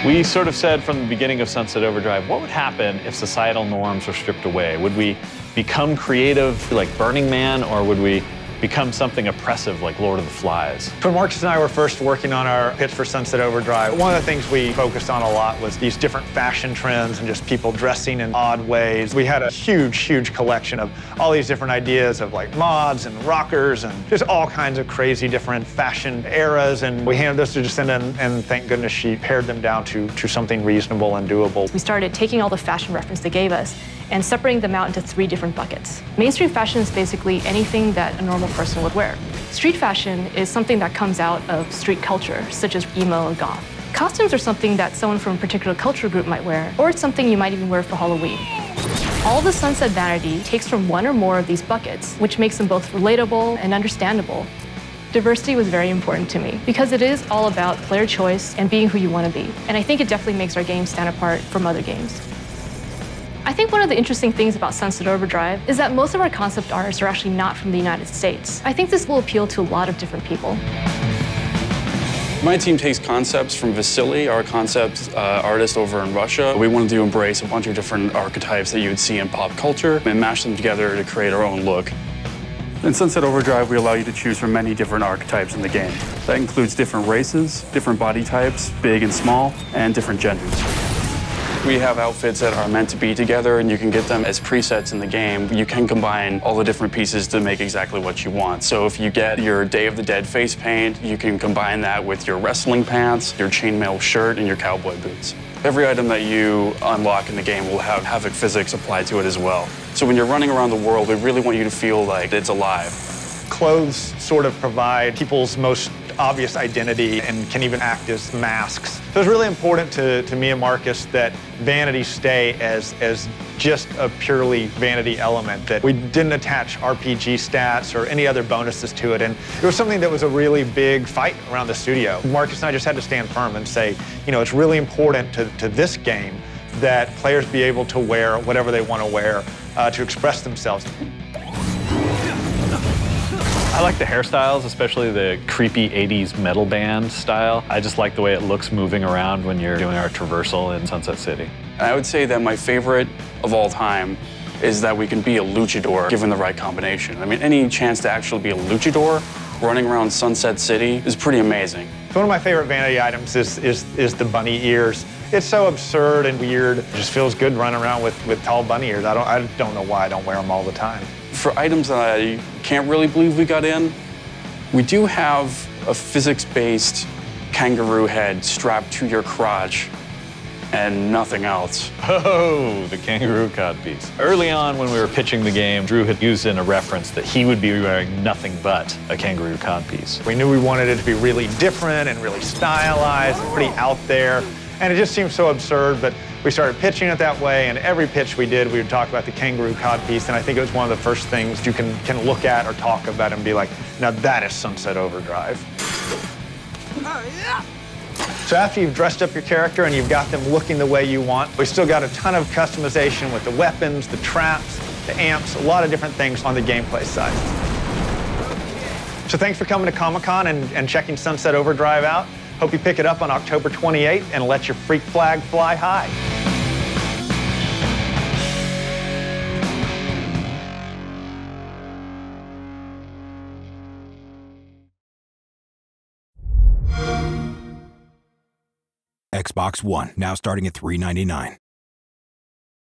We sort of said from the beginning of Sunset Overdrive, what would happen if societal norms were stripped away? Would we become creative like Burning Man, or would we become something oppressive like Lord of the Flies? When Marcus and I were first working on our pitch for Sunset Overdrive, one of the things we focused on a lot was these different fashion trends and just people dressing in odd ways. We had a huge collection of all these different ideas of like mods and rockers and just all kinds of crazy different fashion eras, and we handed those to Jacinda, and thank goodness she pared them down to something reasonable and doable. We started taking all the fashion reference they gave us and separating them out into 3 different buckets. Mainstream fashion is basically anything that a normal person would wear. Street fashion is something that comes out of street culture, such as emo and goth. Costumes are something that someone from a particular culture group might wear, or it's something you might even wear for Halloween. All the Sunset vanity takes from one or more of these buckets, which makes them both relatable and understandable. Diversity was very important to me because it is all about player choice and being who you want to be. And I think it definitely makes our game stand apart from other games. I think one of the interesting things about Sunset Overdrive is that most of our concept artists are actually not from the United States. I think this will appeal to a lot of different people. My team takes concepts from Vasily, our concept artist over in Russia. We wanted to embrace a bunch of different archetypes that you would see in pop culture and mash them together to create our own look. In Sunset Overdrive, we allow you to choose from many different archetypes in the game. That includes different races, different body types, big and small, and different genders. We have outfits that are meant to be together, and you can get them as presets in the game. You can combine all the different pieces to make exactly what you want. So if you get your Day of the Dead face paint, you can combine that with your wrestling pants, your chainmail shirt, and your cowboy boots. Every item that you unlock in the game will have Havoc physics applied to it as well. So when you're running around the world, we really want you to feel like it's alive. Clothes sort of provide people's most obvious identity and can even act as masks. So it's really important to me and Marcus that vanity stay as just a purely vanity element, that we didn't attach RPG stats or any other bonuses to it. And it was something that was a really big fight around the studio. Marcus and I just had to stand firm and say, you know, it's really important to this game that players be able to wear whatever they want to wear to express themselves. I like the hairstyles, especially the creepy 80s metal band style. I just like the way it looks moving around when you're doing our traversal in Sunset City. I would say that my favorite of all time is that we can be a luchador given the right combination. I mean, any chance to actually be a luchador running around Sunset City is pretty amazing. One of my favorite vanity items is the bunny ears. It's so absurd and weird. It just feels good running around with tall bunny ears. I don't know why I don't wear them all the time. For items that I can't really believe we got in, we do have a physics-based kangaroo head strapped to your crotch and nothing else. Oh, the kangaroo codpiece. Early on when we were pitching the game, Drew had used in a reference that he would be wearing nothing but a kangaroo codpiece. We knew we wanted it to be really different and really stylized and pretty out there. And it just seemed so absurd, but we started pitching it that way, and every pitch we did, we would talk about the kangaroo codpiece, and I think it was one of the first things you can look at or talk about and be like, now that is Sunset Overdrive. So after you've dressed up your character and you've got them looking the way you want, we still got a ton of customization with the weapons, the traps, the amps, a lot of different things on the gameplay side. So thanks for coming to Comic-Con and checking Sunset Overdrive out. Hope you pick it up on October 28th and let your freak flag fly high. Xbox One, now starting at $399.